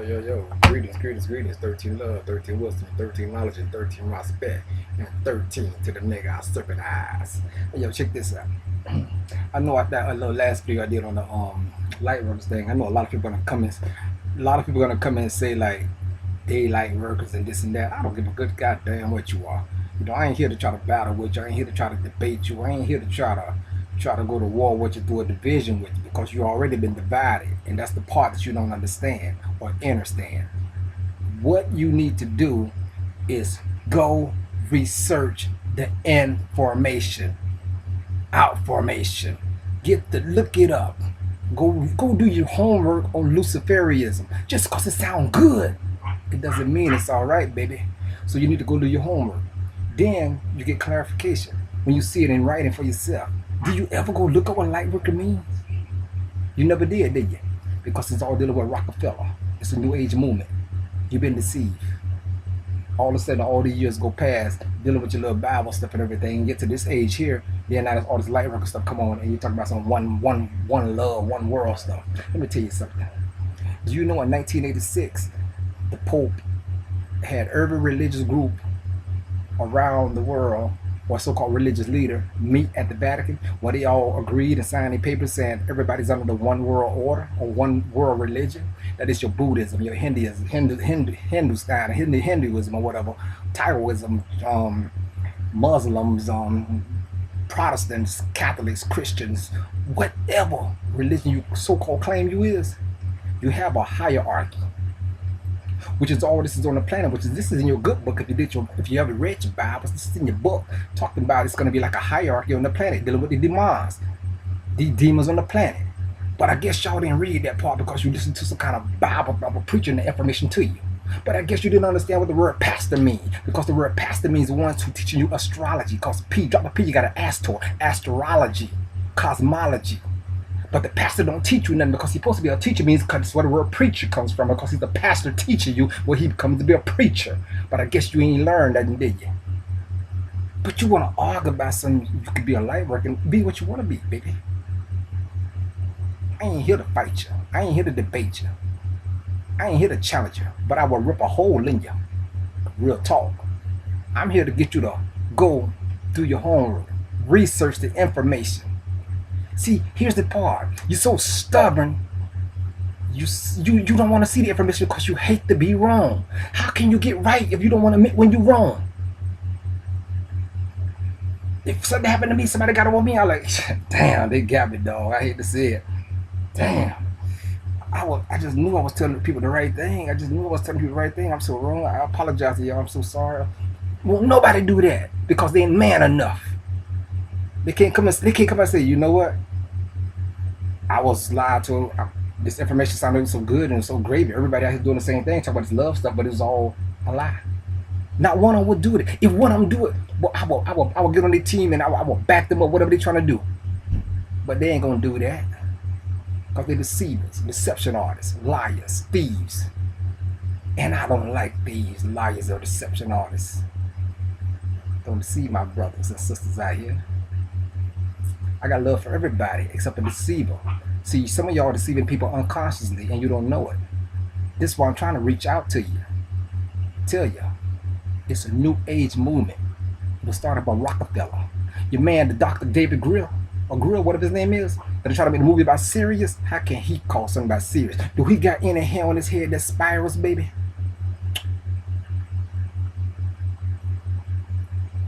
Yo. Greetings. 13 love, 13 wisdom, 13 knowledge, and 13 respect. And 13 to the nigga I serpent eyes. Hey, yo, check this out. I know that a little last video I did on the Lightworks thing. I know a lot of people gonna come in and say like they light workers and this and that. I don't give a good goddamn what you are. You know, I ain't here to try to battle with you. I ain't here to try to debate you. I ain't here to try to go to war with you through a division with you, because you already been divided, and that's the part that you don't understand or understand. What you need to do is go research the information, out formation. Look it up. Go do your homework on Luciferianism. Just because it sounds good, it doesn't mean it's all right, baby. So you need to go do your homework. Then you get clarification when you see it in writing for yourself. Do you ever go look up what light worker means? You never did you? Because it's all dealing with Rockefeller. It's a new age movement. You've been deceived. All of a sudden, all these years go past, dealing with your little Bible stuff and everything, and get to this age here, then now all this light worker stuff come on, and you talk about some one love, one world stuff. Let me tell you something. Do you know in 1986, the Pope had every religious group around the world, or so-called religious leader, meet at the Vatican, where they all agreed and signed a paper saying everybody's under the one world order or one world religion? That is your Buddhism, your Hinduism, Hindustan, Hinduism or whatever, Taoism, Muslims, Protestants, Catholics, Christians, whatever religion you so-called claim you is, you have a hierarchy, which is all this is on the planet, this is in your good book. If you ever read your Bibles, this is in your book, talking about it's going to be like a hierarchy on the planet, dealing with the demons on the planet. But I guess y'all didn't read that part because you listened to some kind of Bible preaching the information to you. But I guess you didn't understand what the word pastor means, because the word pastor means the ones who teaching you astrology. Because drop the P, you got an astrology, cosmology. But the pastor don't teach you nothing, because he's supposed to be a teacher, means that's where the word preacher comes from, because he's the pastor teaching you where he becomes to be a preacher. But I guess you ain't learned that, did you? But you want to argue about something. You could be a light worker and be what you want to be, baby. I ain't here to fight you. I ain't here to debate you. I ain't here to challenge you, but I will rip a hole in you. Real talk. I'm here to get you to go do your homework, research the information. See, here's the part. You're so stubborn. You don't want to see the information because you hate to be wrong. How can you get right if you don't want to admit when you're wrong? If something happened to me, somebody got on me, I'm like, damn, they got me, dog. I hate to say it. Damn. I just knew I was telling people the right thing. I'm so wrong. I apologize to y'all. I'm so sorry. Well, nobody do that because they ain't man enough. They can't come and say, you know what? I was lied to. This information sounded so good and so gravy. Everybody out here doing the same thing, talking about this love stuff, but it was all a lie. Not one of them would do it. If one of them do it, well, I will get on their team and I will back them up, whatever they're trying to do. But they ain't gonna do that, because they're deceivers, deception artists, liars, thieves. And I don't like thieves, liars, or deception artists. Don't deceive my brothers and sisters out here. I got love for everybody except a deceiver. See, some of y'all are deceiving people unconsciously and you don't know it. This is why I'm trying to reach out to you. Tell you, it's a new age movement. It was started by Rockefeller. Your man, the Dr. David Grill, or Grill, whatever his name is, that are trying to make a movie about Sirius. How can he call something about Sirius? Do he got any hair on his head that spirals, baby?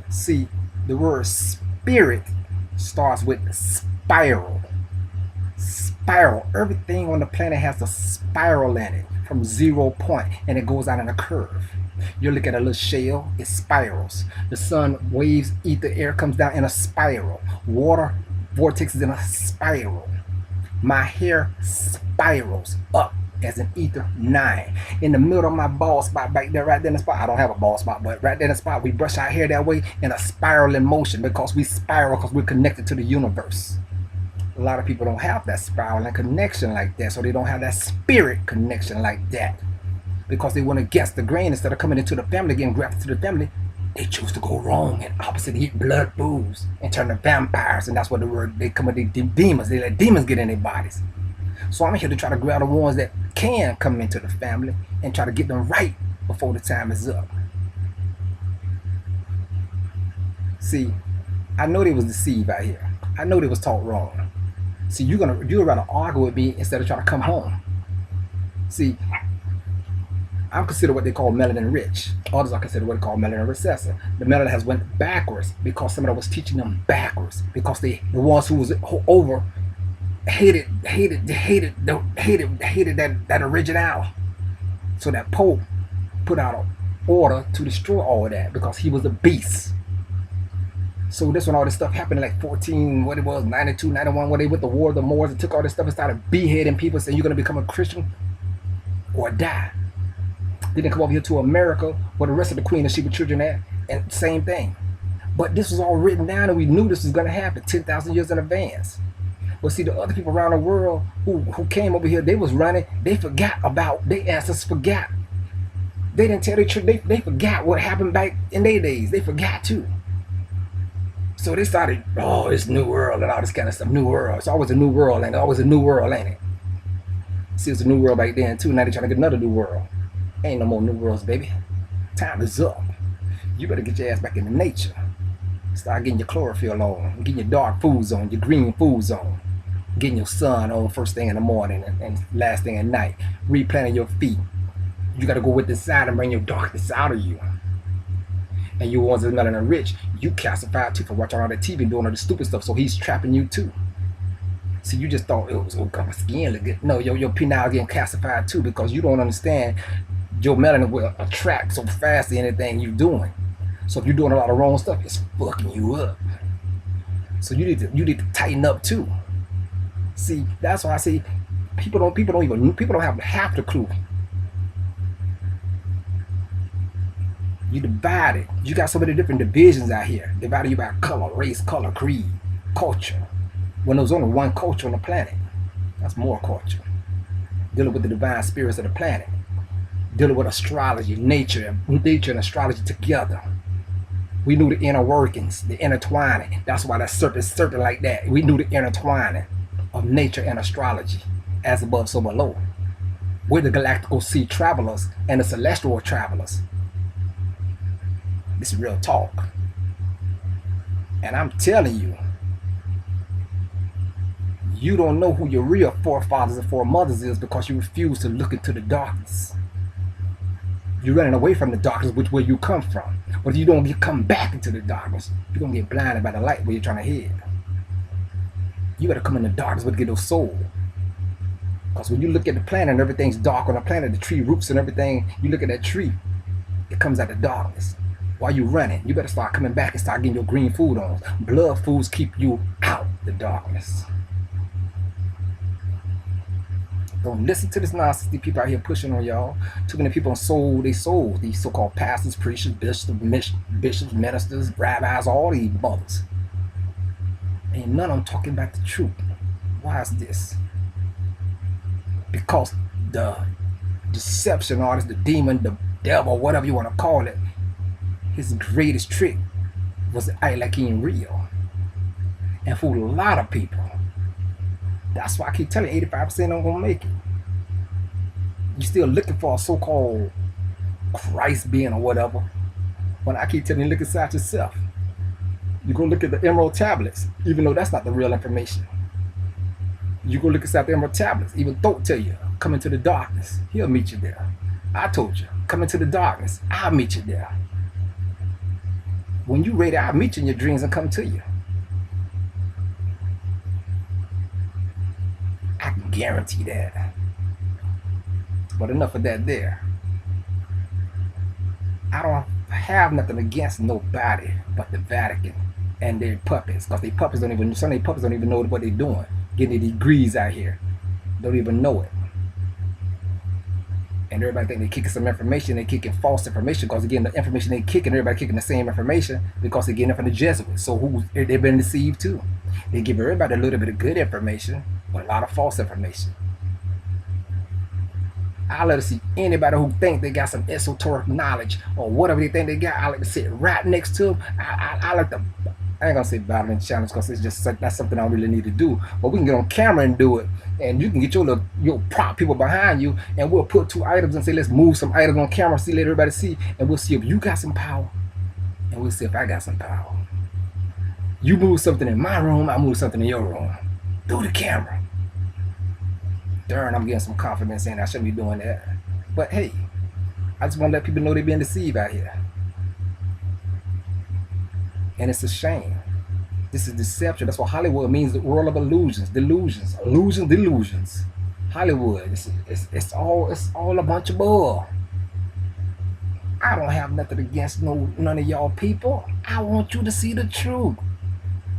See, the word spirit starts with spiral. Spiral. Everything on the planet has a spiral in it from 0 point, and it goes out in a curve. You look at a little shell, it spirals. The sun, waves, ether, air comes down in a spiral. Water vortex is in a spiral. My hair spirals up as an ether 9. In the middle of my bald spot, back there, right there in the spot. I don't have a bald spot, but right there in the spot, we brush our hair that way in a spiraling motion, because we spiral because we're connected to the universe. A lot of people don't have that spiraling connection like that, so they don't have that spirit connection like that, because they want to guess the grain instead of coming into the family, getting grafted to the family. They choose to go wrong and opposite, eat blood booze and turn to vampires, and that's what the word, they come with the demons. They let demons get in their bodies. So I'm here to try to grab the ones that can come into the family and try to get them right before the time is up. See, I know they was deceived out here. I know they was taught wrong. See, you'd rather argue with me instead of trying to come home. See, I'm considered what they call melanin rich. Others are considered what they call melanin recessive. The melanin has went backwards because somebody was teaching them backwards. Because the ones who was over hated that original. So that Pope put out an order to destroy all of that because he was a beast. So this when all this stuff happened in like 92, 91, where they went to war of the Moors and took all this stuff and started beheading people saying you're going to become a Christian or die. They didn't come over here to America where the rest of the Queen of Sheba children at, and same thing. But this was all written down and we knew this was going to happen 10,000 years in advance. But see, the other people around the world who came over here, they was running, they forgot about, their ancestors forgot. They didn't tell the truth, they forgot what happened back in their days. They forgot too. So they started, oh, it's new world and all this kind of stuff. New world. It's always a new world, and always a new world, ain't it? See, it's a new world back then too. Now they're trying to get another new world. Ain't no more new worlds, baby. Time is up. You better get your ass back into nature. Start getting your chlorophyll on, getting your dark foods on, your green foods on, getting your sun on first thing in the morning and last thing at night. Replanting your feet. You got to go with this side and bring your darkness out of you. And you ones that are melanin rich, you calcified too for watching all that TV doing all the stupid stuff. So he's trapping you too. See, you just thought it was, oh God, my skin look good. No, your penile getting calcified too because you don't understand your melanin will attract so fast to anything you're doing. So if you're doing a lot of wrong stuff, it's fucking you up. So you need to tighten up too. See, that's why I say people don't have half the clue. You divided. You got so many different divisions out here. Divided you by color, race, color, creed, culture. When there's only one culture on the planet. That's more culture. Dealing with the divine spirits of the planet. Dealing with astrology, nature and astrology together. We knew the inner workings, the intertwining. That's why that serpent like that. We knew the intertwining of nature and astrology. As above, so below. We're the galactical sea travelers and the celestial travelers. This is real talk. And I'm telling you, you don't know who your real forefathers and foremothers is because you refuse to look into the darkness. You're running away from the darkness, which where you come from. But if you don't come back into the darkness, you're going to get blinded by the light where you're trying to head. You got to come in the darkness to get those soul. Because when you look at the planet and everything's dark on the planet, the tree roots and everything, you look at that tree, it comes out of darkness. While you're running, you better start coming back and start getting your green food on. Blood foods keep you out the darkness. Don't listen to this nonsense. These people out here pushing on y'all. Too many people sold their souls. These so-called pastors, preachers, bishops, ministers, rabbis, all these mothers. Ain't none of them talking about the truth. Why is this? Because the deception artist, the demon, the devil, whatever you want to call it, his greatest trick was to act like he ain't real. And for a lot of people, that's why I keep telling you 85% ain't gonna make it. You're still looking for a so-called Christ being or whatever. When I keep telling you, look inside yourself. You're gonna look at the emerald tablets, even though that's not the real information. You go look inside the emerald tablets, even Thoth tell you, come into the darkness, he'll meet you there. I told you, come into the darkness, I'll meet you there. When you're ready, I'll meet you in your dreams and come to you. I can guarantee that. But enough of that there. I don't have nothing against nobody but the Vatican and their puppets. Because some of their puppets don't even know what they're doing. Getting their degrees out here. Don't even know it. And everybody think they're kicking some information, they're kicking false information because again the information they're kicking, everybody kicking the same information because they're getting it from the Jesuits. So they've been deceived too. They give everybody a little bit of good information, but a lot of false information. I like to see anybody who think they got some esoteric knowledge or whatever they think they got, I like to sit right next to them. I like to I ain't gonna say battling challenge because it's just that's something I don't really need to do. But we can get on camera and do it, and you can get your prop people behind you, and we'll put 2 items and say let's move some items on camera, see let everybody see, and we'll see if you got some power, and we'll see if I got some power. You move something in my room, I move something in your room, through the camera. Darn, I'm getting some confidence saying I shouldn't be doing that, but hey, I just want to let people know they're being deceived out here, and it's a shame. This is deception. That's what Hollywood means, the world of illusions, delusions. Hollywood, it's all a bunch of bull. I don't have nothing against none of y'all people. I want you to see the truth.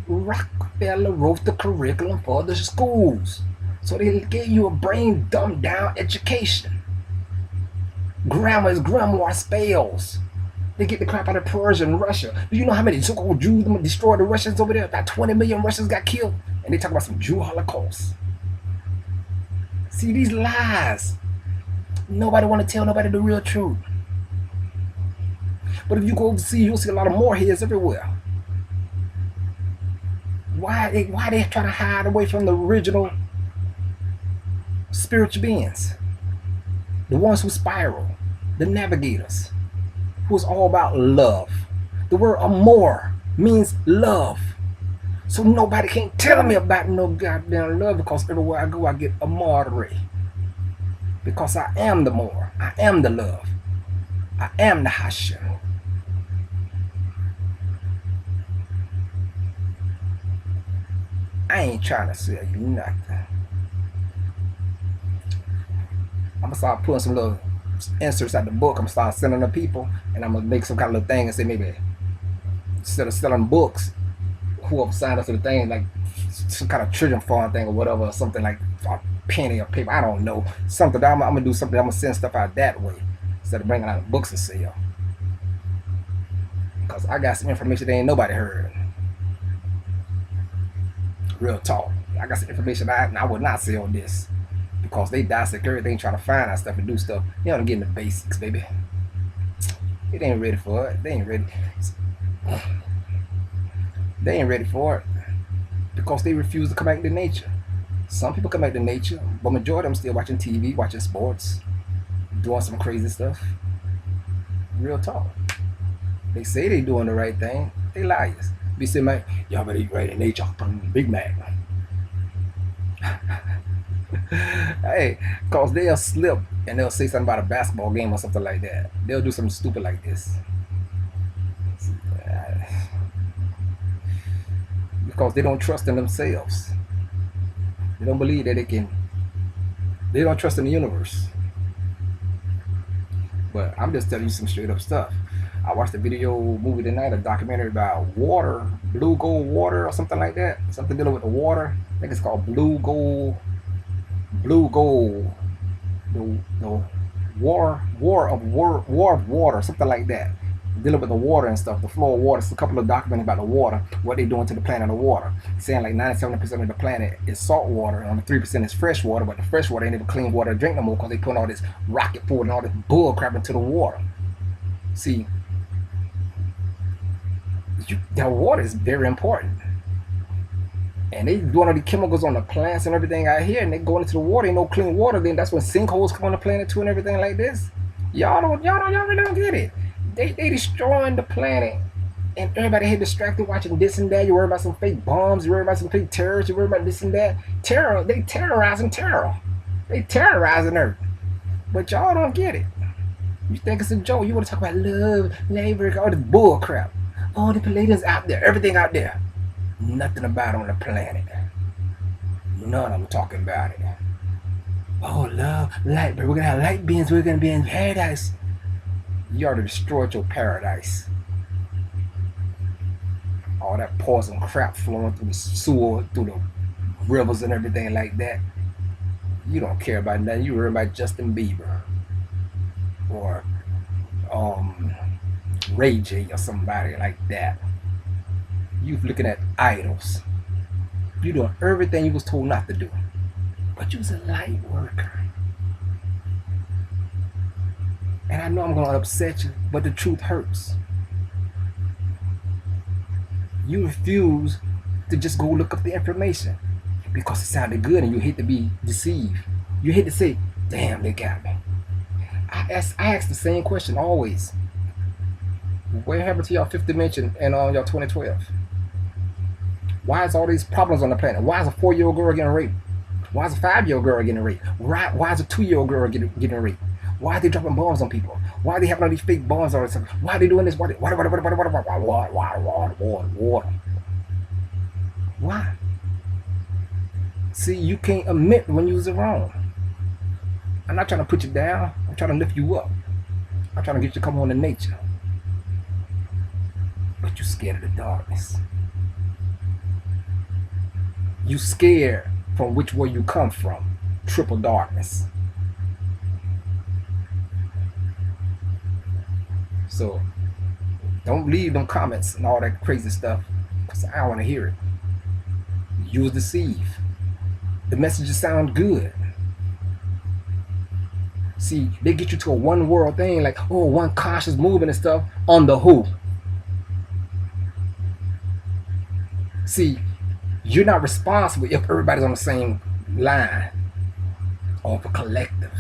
Rockefeller wrote the curriculum for the schools, so they gave you a brain dumbed down education. Grammar is grimoire spells. They get the crap out of Persia and Russia. Do you know how many so-called Jews destroyed the Russians over there? About 20 million Russians got killed. And they talk about some Jew Holocaust. See, these lies. Nobody want to tell nobody the real truth. But if you go overseas, you'll see a lot of Moorheads everywhere. Why they trying to hide away from the original spiritual beings? The ones who spiral. The navigators. Who's all about love. The word amor means love. So nobody can tell me about no goddamn love, because everywhere I go I get amore. Because I am the more. I am the love. I am the Hashem. I ain't trying to sell you nothing. I'm gonna start putting some little inserts at the book. I'm gonna start sending them to people, and I'm gonna make some kind of little thing and say maybe instead of selling books, whoever signed up to the thing, like some kind of children fund thing or whatever, or something like a penny or paper. I don't know, something. I'm gonna do something. I'm gonna send stuff out that way instead of bringing out books to sell. Because I got some information that ain't nobody heard. Real talk. I got some information I would not sell this, because they dissect everything trying to find out stuff and do stuff. You know, getting the basics, baby. It ain't ready for it. They ain't ready. They ain't ready for it because they refuse to come back to nature. Some people come back to nature, but majority of them still watching TV, watching sports, doing some crazy stuff. Real talk. They say they doing the right thing. They liars. Be saying, man, y'all better eat right in nature. Big Mac. Hey, cause they'll slip and they'll say something about a basketball game or something like that. They'll do something stupid like this. Because they don't trust in themselves. They don't believe that they don't trust in the universe. But I'm just telling you some straight up stuff. I watched a movie tonight, a documentary about water, blue gold water or something like that. Something dealing with the water. I think it's called Blue Gold, the war of water, something like that. Dealing with the water and stuff, the flow of water. It's a couple of documents about the water, what they're doing to the planet of water. Saying like 97% of the planet is salt water, and only 3% is fresh water, but the fresh water ain't even clean water to drink no more, because they put all this rocket fuel and all this bull crap into the water. See, the water is very important. And they doing all the chemicals on the plants and everything out here, and they going into the water, ain't no clean water. Then that's when sinkholes come on the planet too and everything like this. Y'all really don't get it. They destroying the planet, and everybody here distracted watching this and that. You worry about some fake bombs, you worry about some fake terrorists, you worry about this and that. Terror, they terrorizing terror. They terrorizing Earth. But y'all don't get it. You think it's a joke. You want to talk about love, labor, all this bull crap. All the Palladians out there, everything out there. Nothing about on the planet. None of them talking about it. Oh, love, light, but we're gonna have light beings, we're gonna be in paradise. You already destroyed your paradise. All that poison crap flowing through the sewer, through the rivers and everything like that. You don't care about nothing. You worry about Justin Bieber or Ray J or somebody like that. You looking at idols. You doing everything you was told not to do. But you was a light worker. And I know I'm gonna upset you, but the truth hurts. You refuse to just go look up the information because it sounded good and you hate to be deceived. You hate to say, damn, they got me. I ask the same question always. What happened to y'all fifth dimension and y'all 2012? Why is all these problems on the planet? Why is a 4-year-old girl getting raped? Why is a 5-year-old girl getting raped? Why is a 2-year-old girl getting raped? Why are they dropping bombs on people? Why are they having all these fake bombs on themselves? Why are they doing this? Why? Why? See, you can't admit when you was wrong. I'm not trying to put you down. I'm trying to lift you up. I'm trying to get you to come on to nature. But you're scared of the darkness. You scared from which way you come from. Triple darkness. So don't leave them comments and all that crazy stuff, because I don't want to hear it. You was deceived. The messages sound good. See, they get you to a one world thing, like, oh, one conscious movement and stuff on the who. See, you're not responsible if everybody's on the same line or a collective.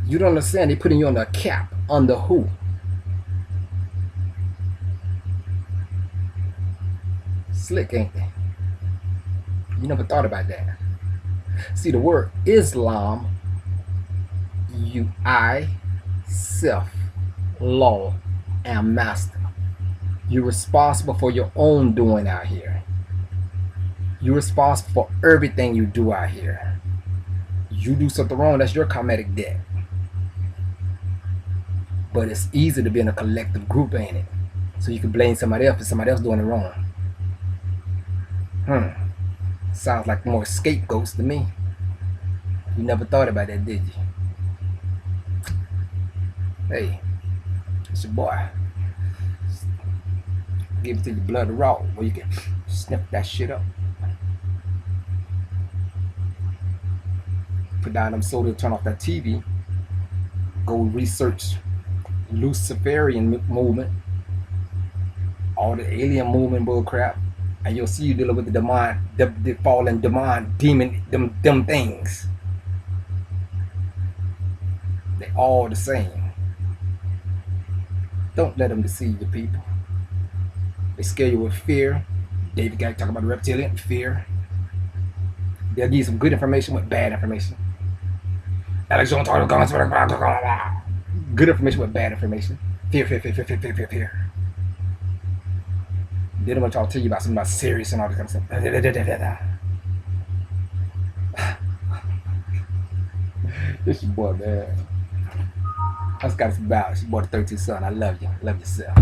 You don't understand, they're putting you on the cap, on the who. Slick, ain't they? You never thought about that. See, the word Islam, I, self, law, and master. You're responsible for your own doing out here. You're responsible for everything you do out here. You do something wrong, that's your karmatic debt. But it's easy to be in a collective group, ain't it? So you can blame somebody else if somebody else doing it wrong. Sounds like more scapegoats to me. You never thought about that, did you? Hey, it's your boy. Give it to your blood raw, where you can sniff that shit up. Put down them soda, turn off that TV. Go research Luciferian movement, all the alien movement bullcrap, and you'll see you dealing with the demon, the fallen demon, them things. They all the same. Don't let them deceive the people. They scare you with fear. David Guy talking about the reptilian fear. They'll give you some good information with bad information. Alex Jones talking about good information with bad information. Fear. They don't want to tell you about something about serious and all this kind of stuff. It's your boy, man. That's got us about. It's your boy, the 13th son. I love you. Love yourself.